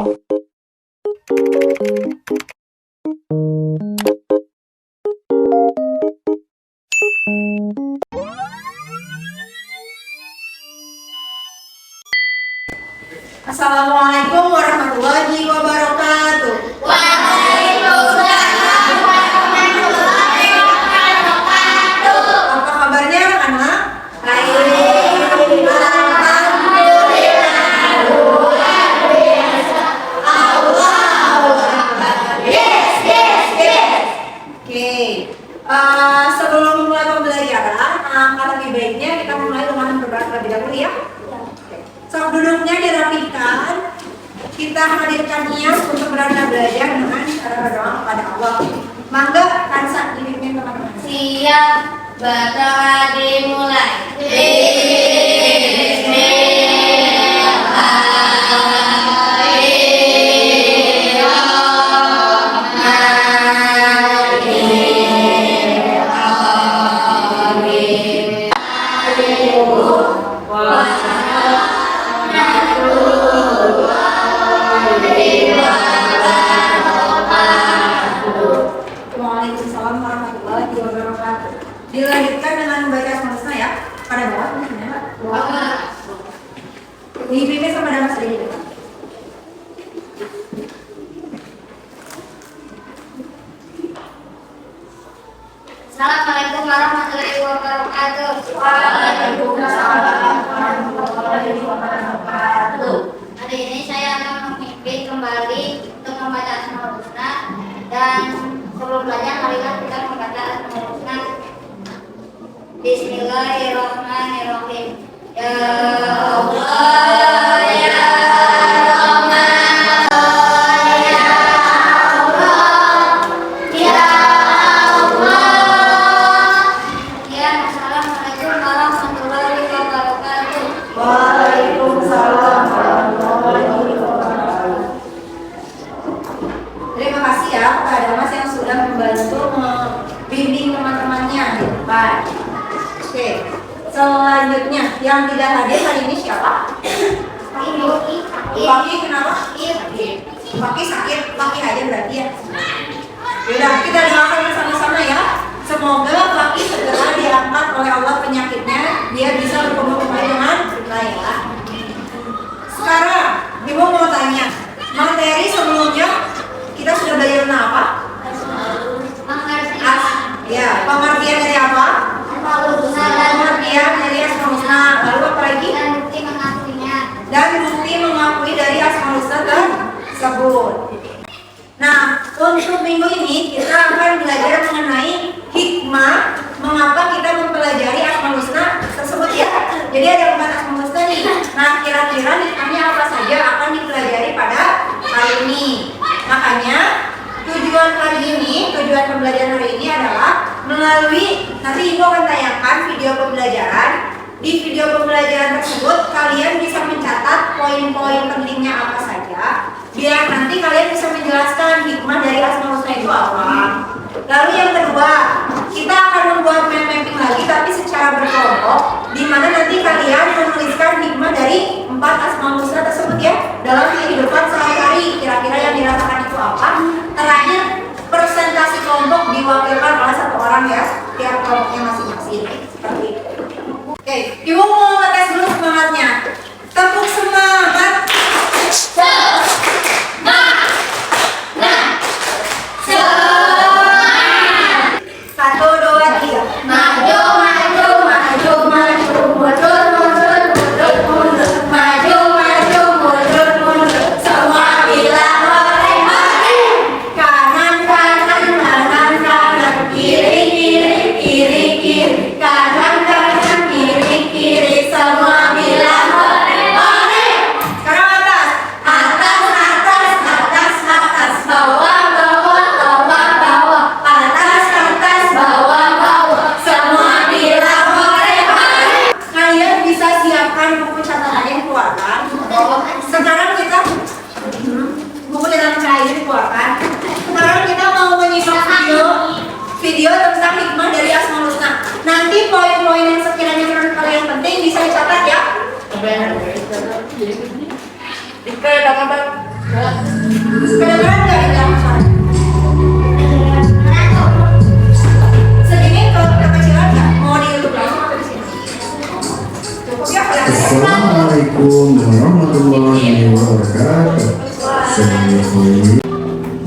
Assalamualaikum warahmatullahi wabarakatuh. Waalaikumsalam warahmatullahi wabarakatuh. Apa kabarnya anak-anak? Baik. Alhamdulillah luar biasa. Allahu Akbar. Yes. Oke. Sebelum mulai pembelajaran, angka lebih baiknya kita mulai dengan berdoa terlebih dahulu ya. Sok duduknya dirapikan. Kita hadirkan niat untuk belajar dengan cara berdoa kepada Allah. Mangga Kansa dipimpin teman-teman. Siap, bakal dimulai. Waalaikumsalam warahmatullahi wabarakatuh. Dilanjutkan dengan membaca Asmaul Husna ya. Pada bawah ini dipimpin sama Damas di depan. Assalamualaikum warahmatullahi wabarakatuh. Waalaikumsalam warahmatullahi wabarakatuh. Hari ini saya akan memimpin kembali untuk membaca Asmaul Husna, dan sebelum belajar marilah kita membaca Asmaul Husna. Bismillahirrahmanirrahim. Ya Allah ya Rahman ya Allah ya Allah. Ya, Assalamualaikum warahmatullahi wabarakatuh. Waalaikumsalam warahmatullahi wabarakatuh. Terima kasih ya kepada Damas yang sudah membantu membimbing teman-temannya di depan. Oke, selanjutnya yang tidak hadir hari ini siapa? Paki kenapa? Paki sakit, Paki aja berarti ya. Yaudah, kita doakan bersama-sama ya. Semoga Paki segera diangkat oleh Allah penyakitnya, dia bisa berkumpul kembali dengan baik ya. Sekarang, Ibu mau tanya, materi sebelumnya kita sudah belajar tentang apa? Ya, pengertian dari apa? Pengertian dari Asmaul Husna. Lalu apa lagi? Dan bukti mengakuinya. Dan bukti mengakui dari Asmaul Husna tersebut. Nah, untuk minggu ini kita akan belajar mengenai hikmah mengapa kita mempelajari Asmaul Husna tersebut ya. Jadi ada 4 Asmaul Husna nih. Nah, kira-kira hikmahnya apa saja akan dipelajari pada hari ini. Makanya tujuan pembelajaran hari ini adalah melalui, nanti Ibu akan tayangkan video pembelajaran. Di video pembelajaran tersebut kalian bisa mencatat poin-poin pentingnya apa saja, biar nanti kalian bisa menjelaskan hikmah dari Asmaul Husna itu apa. Lalu yang kedua, kita akan membuat mapping lagi tapi secara berkelompok, di mana nanti kalian menuliskan hikmah dari 4 Asmaul Husna tersebut ya dalam kehidupan sehari-hari. Kira-kira yang dirasakan itu apa? Terakhir, presentasi kelompok diwakilkan oleh 1 orang ya, tiap kelompoknya masing-masing. Seperti itu. Oke, Ibu mau ngetes dulu semangatnya. Tepuk semangat. Satu, dua, tiga. Maju, maju, maju, maju, mundur, mundur, mundur, mundur. Maju, maju, mundur, mundur. Semua bilang hore, hore. Kanan, kanan, kanan, kanan. Kiri, kiri, kiri, kiri. Kanan, kanan, kiri, kiri. Semua bilang hore, hore. Sekarang atas. Atas, atas, atas, atas. Bawah, bawah, bawah, bawah. Atas, atas, bawah, bawah. Semua bilang hore, hore. Kalian bisa siapkan buku catatannya dikeluarkan. Sekarang kita buku catatan kalian dikeluarkan. Sekarang kita mau menyimak video tentang hikmah dari Asmaul Husna. Nanti poin-poin yang sekiranya menurut kalian penting bisa dicatat ya. Kedengeran nggak di dalam suara? Segini kekecilan nggak? Mau di YouTube langsung atau di sini? Cukup ya kalian. Assalamualaikum warahmatullahi wabarakatuh.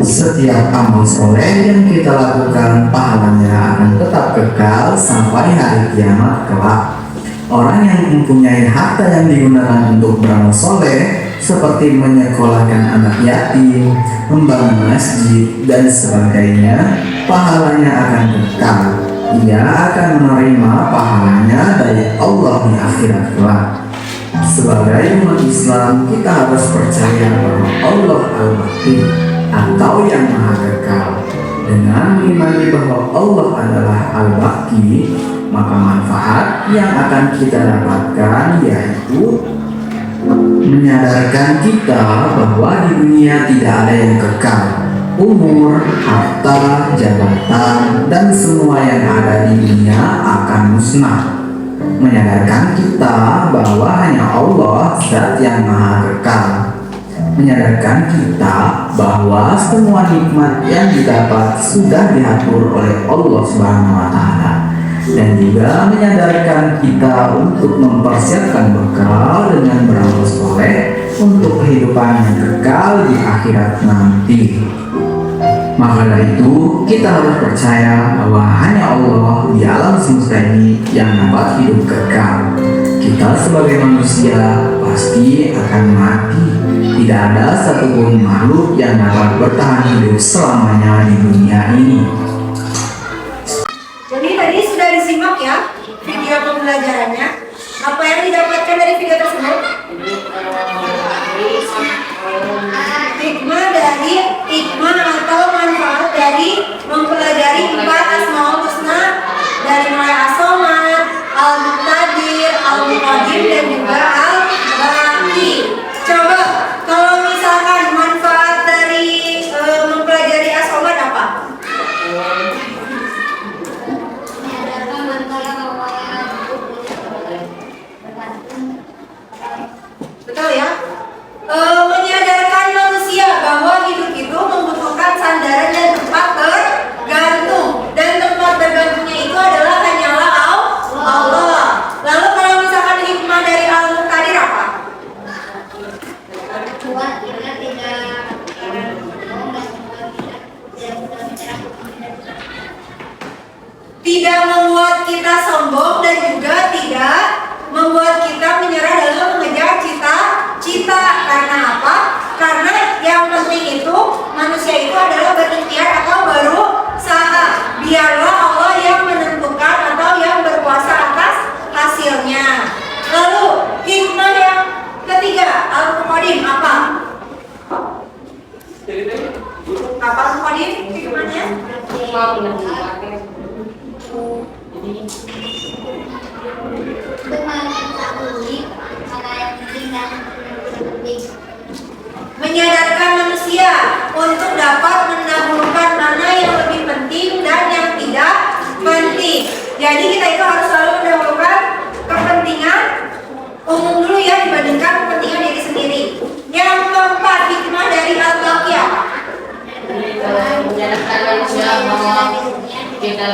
Setiap amal soleh yang kita lakukan pahalanya akan tetap kekal sampai hari kiamat kelak. Orang yang mempunyai harta yang digunakan untuk beramal soleh seperti menyekolahkan anak yatim, membangun masjid dan sebagainya, pahalanya akan kekal. Ia akan menerima pahalanya dari Allah di akhirat kelak. Sebagai umat Islam, kita harus percaya bahwa Allah Al-Baqi atau yang Maha Kekal. Dengan mengimani bahwa Allah adalah Al-Baqi, maka manfaat yang akan kita dapatkan yaitu menyadarkan kita bahwa di dunia tidak ada yang kekal. Umur, harta, jabatan, dan semua yang ada di dunia akan musnah. Menyadarkan kita bahwa hanya Allah zat yang Maha Kekal. Menyadarkan kita bahwa semua nikmat yang didapat sudah diatur oleh Allah Subhanahu wa Ta'ala, dan juga menyadarkan kita untuk mempersiapkan bekal dengan beramal soleh untuk kehidupan yang kekal di akhirat nanti. Maka dari itu, kita harus percaya bahwa hanya Allah di alam semesta ini yang dapat hidup kekal. Kita sebagai manusia pasti akan mati. Tidak ada satupun makhluk yang dapat bertahan hidup selamanya di dunia ini. Jadi tadi sudah disimak ya video pembelajarannya. Apa yang didapatkan dari video tersebut? Hikmah atau manfaat dari mempelajari 4 Asmaul Husna, dari mulai As-Somad, Al-Muqtadir, Al-Muqaddim, dan juga Al-Baqi. Coba kalau misalkan manfaat dari mempelajari As-Somad apa? Betul ya? Menyadarkan manusia bahwa hidup itu membutuhkan sandaran dan tempat bergantung, dan tempat bergantungnya itu adalah hanyalah Allah. Lalu kalau misalkan hikmah dari Al-Muqtadir apa? Tidak membuat kita sombong dan juga tidak membuat kita menyerah dalam mengejar cita-cita. Karena apa? Karena yang penting itu manusia itu adalah berikhtiar atau berusaha. Biarlah Allah yang menentukan atau yang berkuasa atas hasilnya. Lalu hikmah yang ketiga, Al-Muqaddim apa? Apa Al-Muqaddim hikmahnya? Menyadarkan manusia untuk dapat mendahulukan mana yang lebih penting dan yang tidak penting. Jadi kita itu harus selalu mendahulukan kepentingan umum dulu ya dibandingkan kepentingan diri sendiri. Yang keempat, hikmah dari Al-Baqi apa? Menyadarkan manusia bahwa kita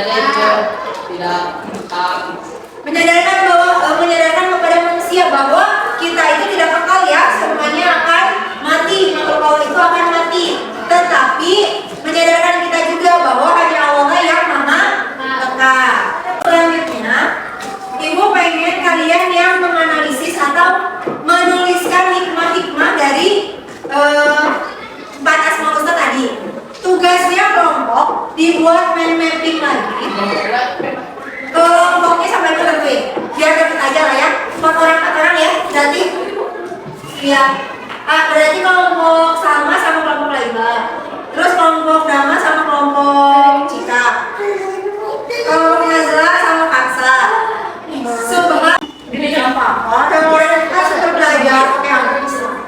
menyadarkan kepada manusia bahwa kita itu tidak kekal ya, semuanya akan mati, makhluk Allah itu akan mati. Tetapi menyadarkan kita juga bahwa hanya Allah yang Maha Kekal. Selanjutnya, Ibu pengen kalian yang menganalisis atau menuliskan hikmah-hikmah dari 4 Asmaul Husna tadi. Tugasnya kelompok dibuat mind mapping lagi. Kelompoknya sampai tentuin, biar dapet aja lah ya. 4 orang ya, berarti ya. Berarti kelompok sama kelompok Laiba, terus kelompok Dama sama kelompok Cika, kelompok Nazla sama Kansa. Subhan ini apa? Ada orang kita sudah belajar pakai apa Islam?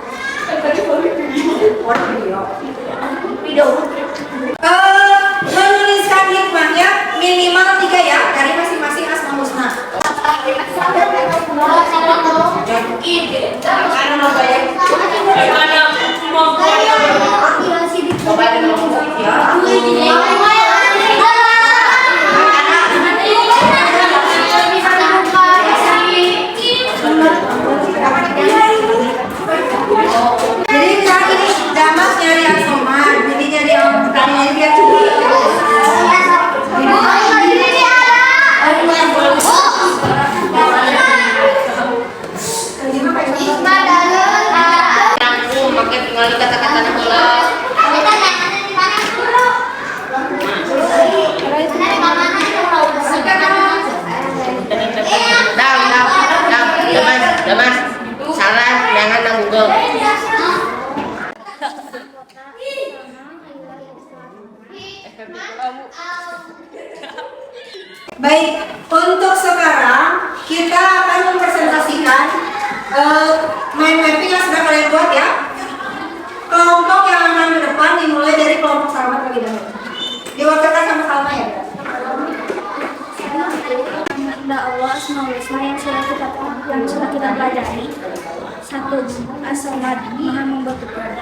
Video. Menuliskan hikmahnya minimal 3 ya dari masing-masing Asmaul Husna. Ini kota Salma hari-hari setelah Baik, untuk sekarang kita akan mempresentasikan mind mapping yang sudah kalian buat ya. Kelompok yang akan ke depan dimulai dari kelompok Salma terlebih dahulu. Diwakilkan sama Salma ya. Kepada Allah Asmaul Husna yang sudah kita pelajari. 1. As-Samad, Maha membutuhkan.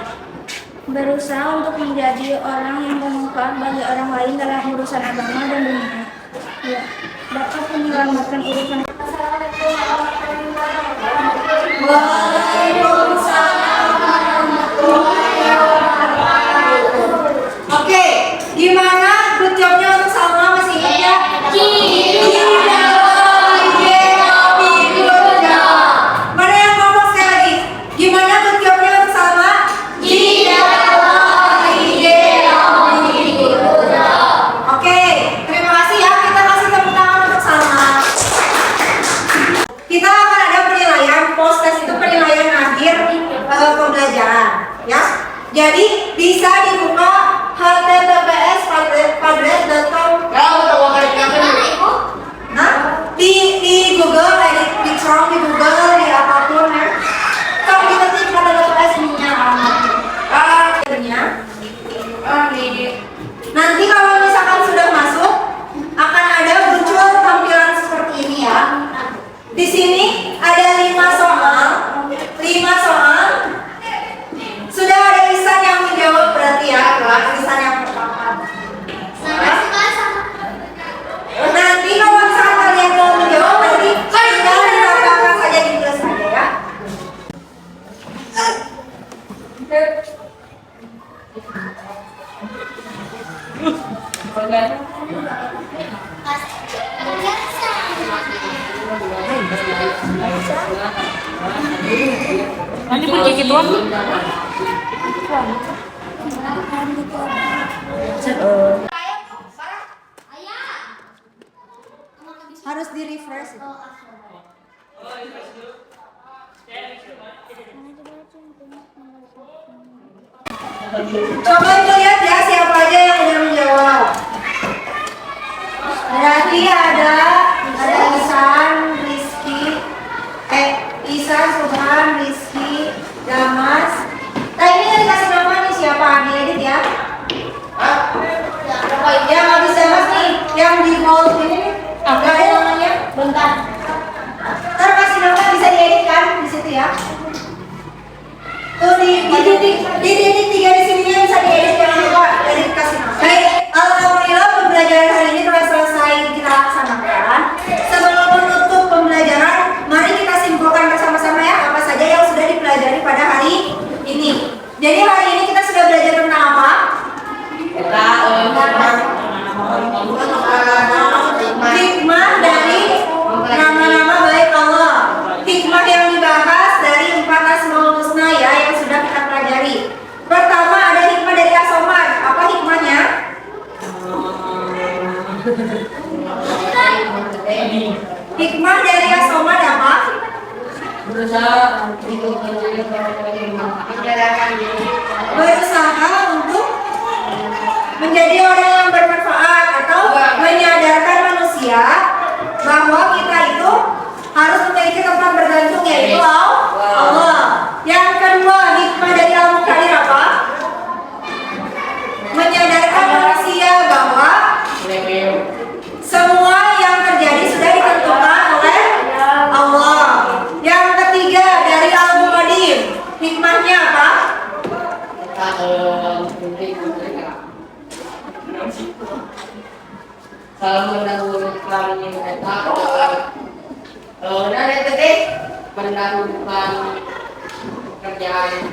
Berusaha untuk menjadi orang yang bermanfaat bagi orang lain dalam urusan agama dan dunia. 2. Dapat menyelamatkan urusan. Oke, gimana good jobnya untuk Salma, masih ingat ya? Mana yang ngomong sekali lagi? Gimana good jobnya untuk Salma? Oke, terima kasih ya. Kita kasih tepuk tangan untuk Salma. Kita akan ada penilaian, post test itu penilaian akhir pembelajaran, ya. Jadi bisa dibuka https://padlet.com. Nah, di Google, di Chrome, di Google, di apapun ya. Kalau kita ketik https-nya nanti kalau misalkan sudah masuk akan ada muncul tampilan seperti ini ya. Di sini ada 5 soal. Sudah ada Ihsan yang menjawab berarti ya, Ihsan yang pertama. Nanti kalau misalkan kalian mau menjawab nanti tinggal ditambahkan saja di kelas saja ya. Nanti pergi gitu kan? Harus di refresh. Coba itu lihat ya siapa aja yang udah menjawab. Berarti ada Ihsan, Ihsan, Subhan, Rizky, Damas. Nah ini kan dikasih nama nih siapa? Diedit ya. Yang habis Damas nih, yang di bold ini nih. Gak ada namanya. Bentar. Ntar kasih nama bisa diedit kan di situ ya. Tuh di titik 3 di sininya bisa diedit, jangan lupa edit kasih nama. Baik, alhamdulillah pembelajaran hari ini telah selesai kita laksanakan. Sebelum menutup pembelajaran, mari kita simpulkan bersama-sama ya apa saja yang sudah dipelajari pada hari ini. Jadi hari ini kita sudah belajar tentang apa? Hikmah dari nama-nama baik Allah. Hikmah yang dibahas dari 4 Asmaul Husna ya yang sudah kita pelajari. Pertama ada hikmah dari As-Samad. Apa hikmahnya? Hikmah dari As-Samad apa? Berusaha untuk menjadi orang yang bermanfaat atau menyadarkan manusia bahwa kita itu harus memiliki tempat bergantung yaitu Allah. Yang kedua, hikmah dari Al-Muqtadir apa? Menyadarkan manusia bahwa semua yang terjadi sudah ditentukan oleh Allah. Yang ketiga dari Al-Muqtadir, hikmahnya apa? Salam mendahulukan mendahulukan pekerjaan.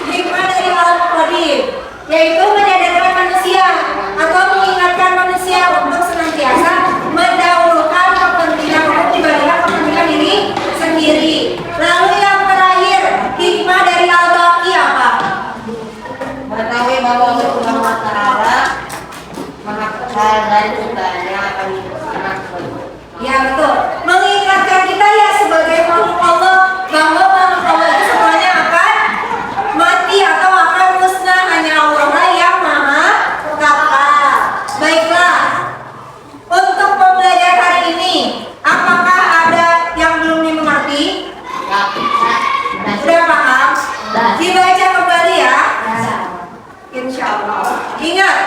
Hikmah dari Al-Muqtadir yaitu menyadarkan manusia atau mengingatkan manusia untuk senantiasa mendahulukan kepentingan umum dibandingkan kepentingan diri sendiri. Lalu yang terakhir, hikmah dari Al-Baqi apa? Mengetahui bahwa Allah Subhanahu wa Ta'ala Maha Besar dan segalanya akan sangat baik. Ya betul. Mengingatkan kita ya sebagai makhluk Allah bahwa makhluk Allah itu semuanya akan Ingat,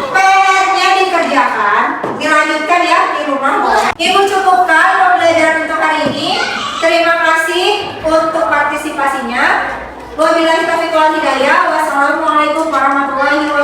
PR-nya dikerjakan, dilanjutkan ya di rumah. Ibu cukupkan pembelajaran untuk hari ini. Terima kasih untuk partisipasinya. Wabillahi taufiq wal hidayah. Wassalamualaikum warahmatullahi wabarakatuh.